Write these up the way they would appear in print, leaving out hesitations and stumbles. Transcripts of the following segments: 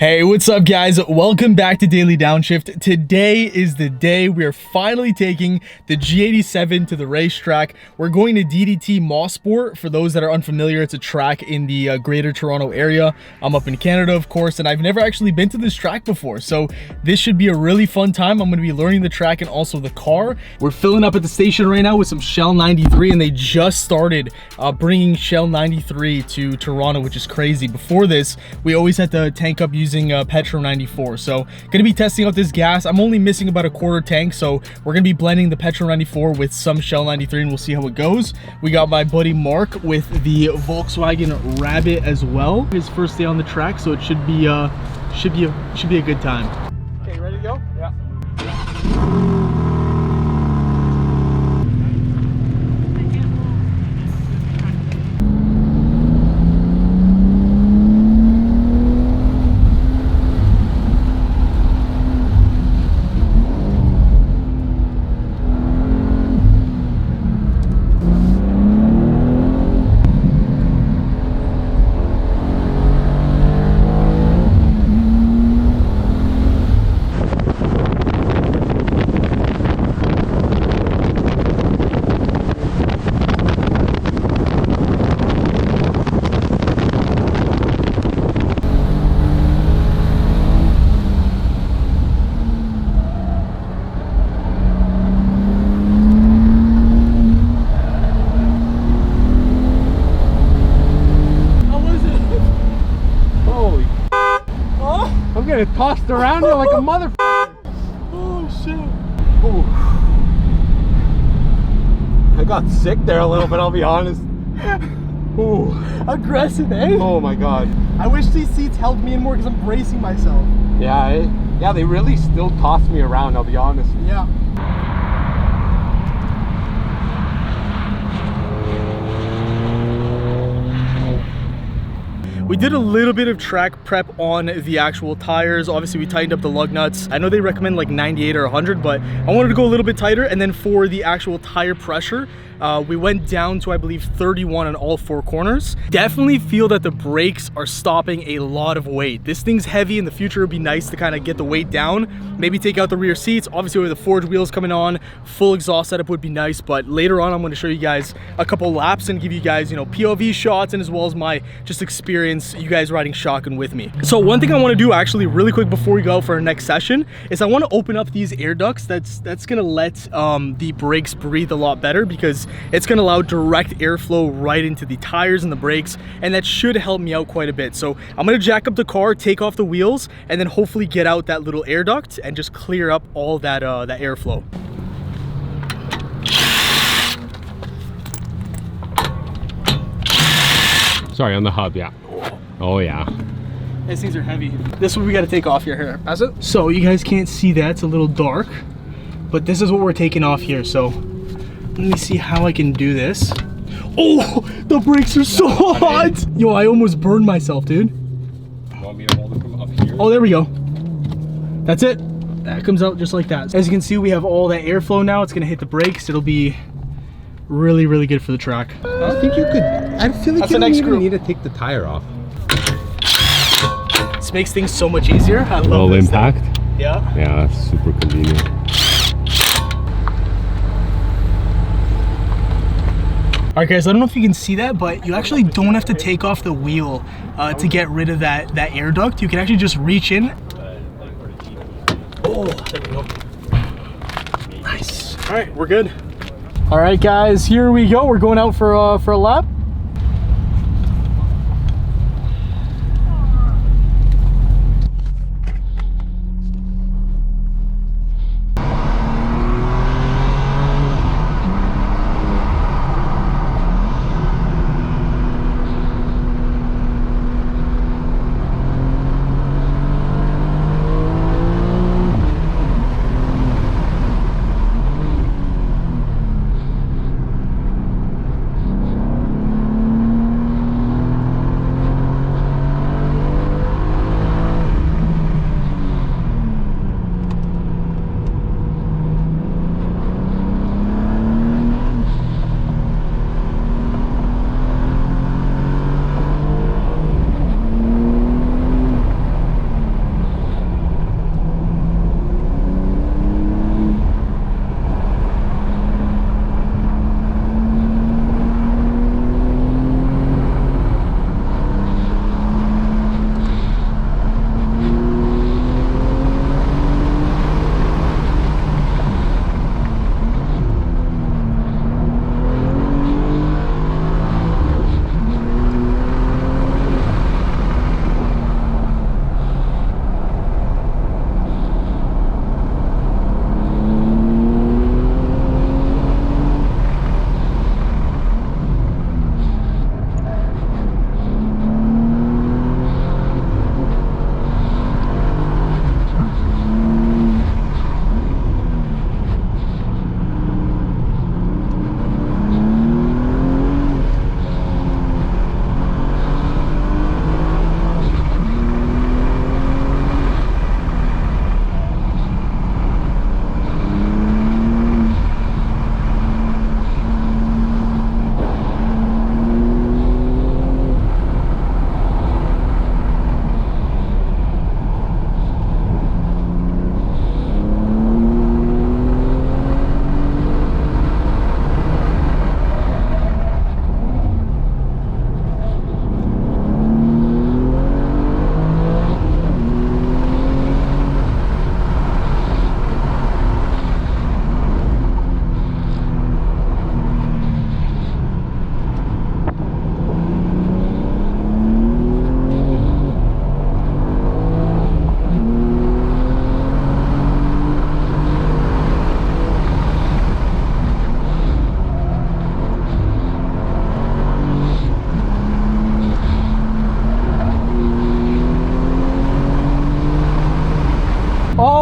Hey, what's up guys? Welcome back to Daily Downshift. Today is the day we are finally taking the G87 to the racetrack. We're going to DDT Mosport. For those that are unfamiliar, it's a track in the greater Toronto area. I'm up in Canada, of course, and I've never actually been to this track before. So this should be a really fun time. I'm going to be learning the track and also the car. We're filling up at the station right now with some Shell 93, and they just started bringing Shell 93 to Toronto, which is crazy. Before this, we always had to tank up using Petro 94. So gonna be testing out this gas. I'm only missing about a quarter tank, so we're gonna be blending the Petro 94 with some Shell 93 and we'll see how it goes. We got my buddy Mark with the Volkswagen Rabbit as well. His first day on the track, so it should be a good time. Okay, ready to go? Yeah. I'm getting tossed around here like a motherfucker. Oh shit. Ooh. I got sick there a little bit, I'll be honest. Ooh. Aggressive, eh? Oh my god. I wish these seats held me in more because I'm bracing myself. Yeah, yeah, they really still toss me around, I'll be honest. Yeah. We did a little bit of track prep on the actual tires. Obviously, we tightened up the lug nuts. I know they recommend like 98 or 100, but I wanted to go a little bit tighter. And then for the actual tire pressure, we went down to, I believe, 31 on all four corners. Definitely feel that the brakes are stopping a lot of weight. This thing's heavy. In the future, it'd be nice to kind of get the weight down. Maybe take out the rear seats. Obviously, with the forged wheels coming on, full exhaust setup would be nice. But later on, I'm going to show you guys a couple laps and give you guys, you know, POV shots and as well as my just experience, you guys riding shotgun with me. So one thing I want to do actually really quick before we go for our next session is I want to open up these air ducts. That's going to let the brakes breathe a lot better because it's going to allow direct airflow right into the tires and the brakes, and that should help me out quite a bit. So I'm going to jack up the car, take off the wheels, and then hopefully get out that little air duct and just clear up all that that airflow. Sorry, on the hub, yeah. Oh yeah. These things are heavy. This is what we got to take off here. Pass it. So you guys can't see that, it's a little dark, but this is what we're taking off here. So let me see how I can do this. Oh, the brakes are so hot. Yo, I almost burned myself, dude. You want me to hold it from up here? Oh, there we go. That's it. That comes out just like that. As you can see, we have all that airflow now. It's gonna hit the brakes. It'll be really, really good for the track. I think you could. I feel like you don't even need to take the tire off. This makes things so much easier. I love Low this impact. thing. Yeah. Yeah, that's super convenient. All right, guys, I don't know if you can see that, but you actually don't have to take off the wheel to get rid of that air duct. You can actually just reach in. Oh, there we go. Nice. All right, we're good. All right, guys, here we go. We're going out for a lap.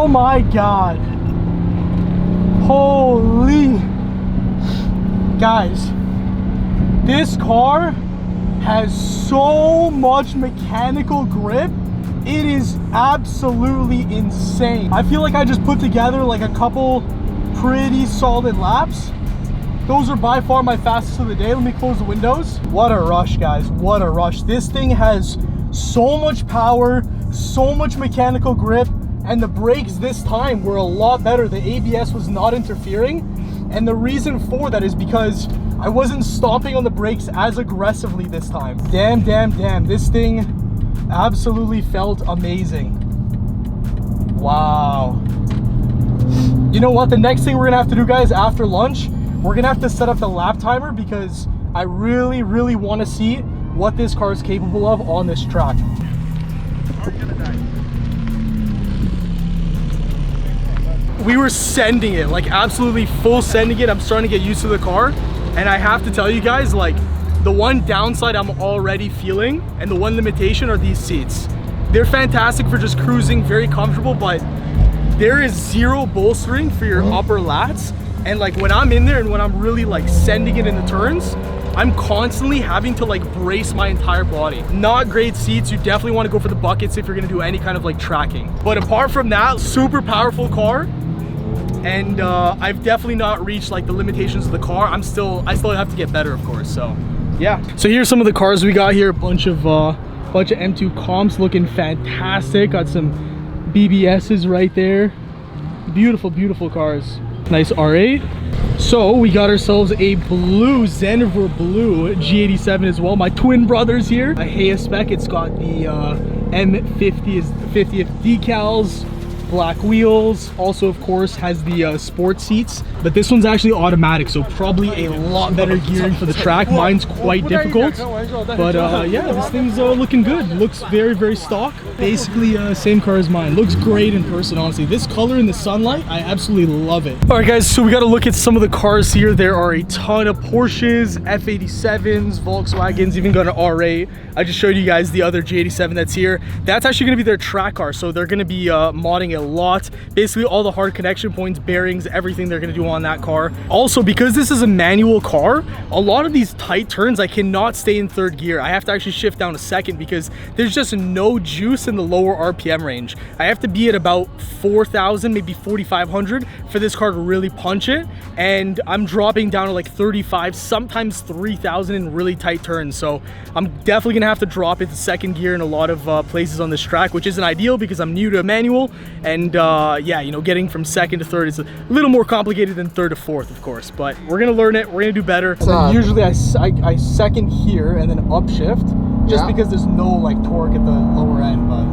Oh my God. Holy. Guys, this car has so much mechanical grip. It is absolutely insane. I feel like I just put together like a couple pretty solid laps. Those are by far my fastest of the day. Let me close the windows. What a rush, guys. What a rush. This thing has so much power, so much mechanical grip, and the brakes this time were a lot better. The ABS was not interfering, and the reason for that is because I wasn't stomping on the brakes as aggressively this time. Damn, damn, damn. This thing absolutely felt amazing. Wow. You know what? The next thing we're gonna have to do, guys, after lunch, we're gonna have to set up the lap timer because I really, really want to see what this car is capable of on this track. We were sending it, like absolutely full sending it. I'm starting to get used to the car, and I have to tell you guys, like, the one downside I'm already feeling and the one limitation are these seats. They're fantastic for just cruising, very comfortable, but there is zero bolstering for your upper lats. And like when I'm in there and when I'm really like sending it in the turns, I'm constantly having to like brace my entire body. Not great seats. You definitely want to go for the buckets if you're going to do any kind of like tracking. But apart from that, super powerful car. And I've definitely not reached like the limitations of the car. I still have to get better, of course. So yeah. So here's some of the cars we got here. A bunch of M2 comps looking fantastic. Got some BBSs right there. Beautiful, beautiful cars. Nice R8. So we got ourselves a blue Xenover blue G87 as well. My twin brothers here. A Heya spec. It's got the M50 50th decals, black wheels. Also, of course, has the sport seats. But this one's actually automatic, so probably a lot better gearing for the track. Mine's quite difficult, but yeah, this thing's looking good. Looks very, very stock. Basically, same car as mine. Looks great in person, honestly. This color in the sunlight, I absolutely love it. All right, guys, so we got to look at some of the cars here. There are a ton of Porsches, F87s, Volkswagens, even got an R8. I just showed you guys the other G87 that's here. That's actually going to be their track car, so they're going to be modding a lot. Basically, all the hard connection points, bearings, everything they're going to do on that car. Also, because this is a manual car, a lot of these tight turns I cannot stay in third gear. I have to actually shift down to second because there's just no juice in the lower RPM range. I have to be at about 4,000, maybe 4,500 for this car to really punch it, and I'm dropping down to like 35, sometimes 3,000 in really tight turns. So I'm definitely gonna have to drop into second gear in a lot of places on this track, which isn't ideal because I'm new to manual, and yeah, you know, getting from second to third is a little more complicated than third to fourth, of course, but we're gonna learn it. We're gonna do better. Usually I second here and then upshift, just because there's no like torque at the lower end. But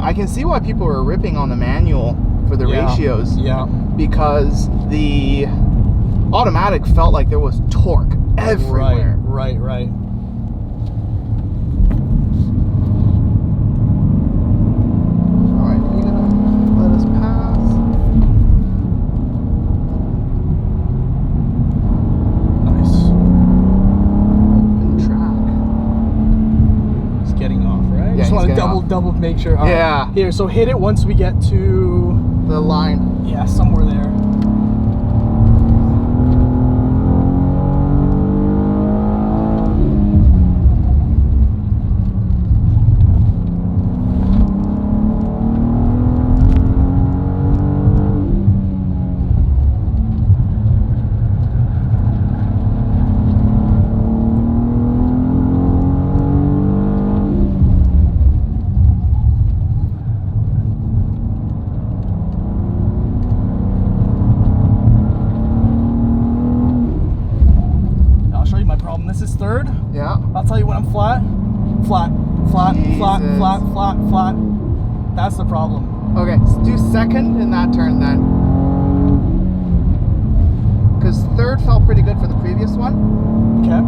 I can see why people were ripping on the manual for the ratios. Yeah, because the automatic felt like there was torque everywhere. Right. Double make sure. Yeah. Here, so hit it once we get to the line. Yeah, somewhere there. This is third. Yeah. I'll tell you when I'm flat. Flat. That's the problem. Okay, so do second in that turn then. Because third felt pretty good for the previous one. Okay.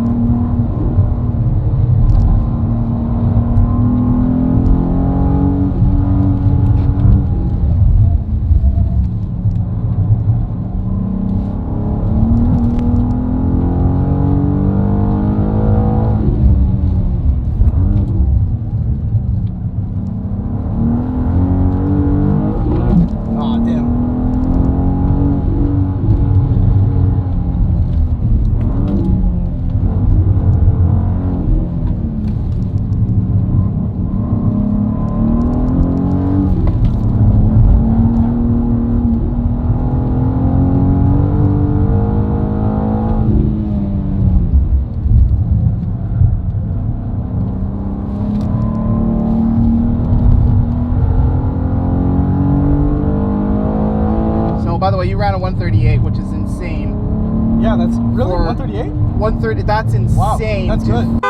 Well, you ran a 138, which is insane. Yeah, that's really 138. 130. That's insane. Wow, that's good,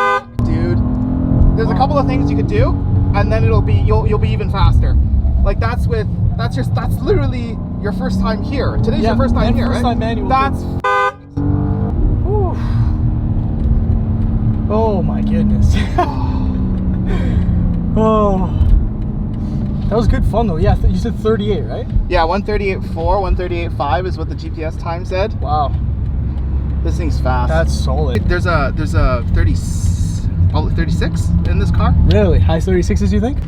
dude. There's a couple of things you could do, and then it'll be you'll be even faster. Like that's literally your first time here. Today's your first time here, first right? time manual. That's. Oh my goodness. Oh, that was good fun though. Yeah, you said 38, right? Yeah, 138.4, 138.5 is what the GPS time said. Wow, this thing's fast. that's solid. There's a 36 in this car. Really, high 36s, you think?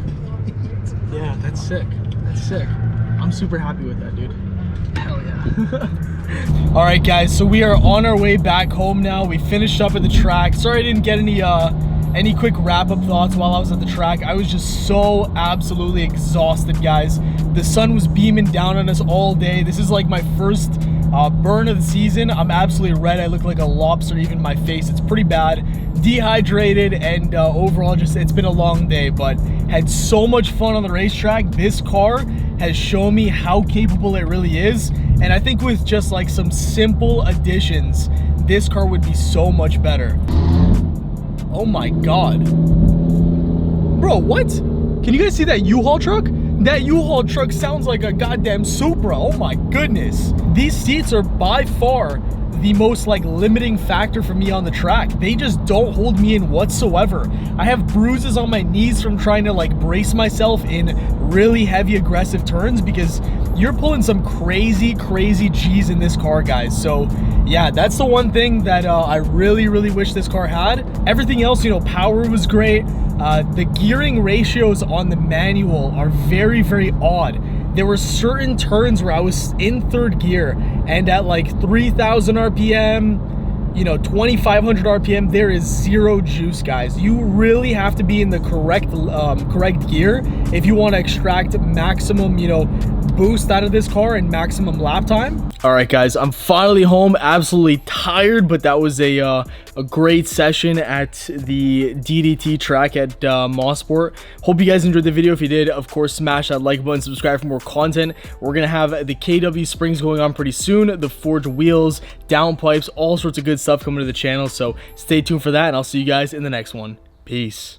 Yeah, that's sick. That's sick. I'm super happy with that, dude. Hell yeah. All right, guys, so we are on our way back home now. We finished up at the track. Sorry I didn't get any quick wrap-up thoughts while I was at the track. I was just so absolutely exhausted, guys. The sun was beaming down on us all day. This is like my first burn of the season. I'm absolutely red. I look like a lobster, even my face. It's pretty bad. Dehydrated, and overall just it's been a long day, but had so much fun on the racetrack. This car has shown me how capable it really is, and I think with just like some simple additions, this car would be so much better. Oh my god, bro, what? Can you guys see that U-Haul truck? That U-Haul truck sounds like a goddamn Supra. Oh my goodness. These seats are by far the most like limiting factor for me on the track. They just don't hold me in whatsoever. I have bruises on my knees from trying to like brace myself in really heavy aggressive turns because you're pulling some crazy G's in this car, guys. So yeah, that's the one thing that I really wish this car had. Everything else, you know, power was great. The gearing ratios on the manual are very odd. There were certain turns where I was in third gear and at like 3,000 RPM, you know, 2,500 RPM, there is zero juice, guys. You really have to be in the correct gear if you want to extract maximum, you know, boost out of this car and maximum lap time. All right, guys, I'm finally home, absolutely tired, but that was a great session at the DDT track at Mosport. Hope you guys enjoyed the video. If you did, of course, smash that like button, subscribe for more content. We're gonna have the KW springs going on pretty soon, the forged wheels, downpipes, all sorts of good stuff coming to the channel, so stay tuned for that, and I'll see you guys in the next one. Peace.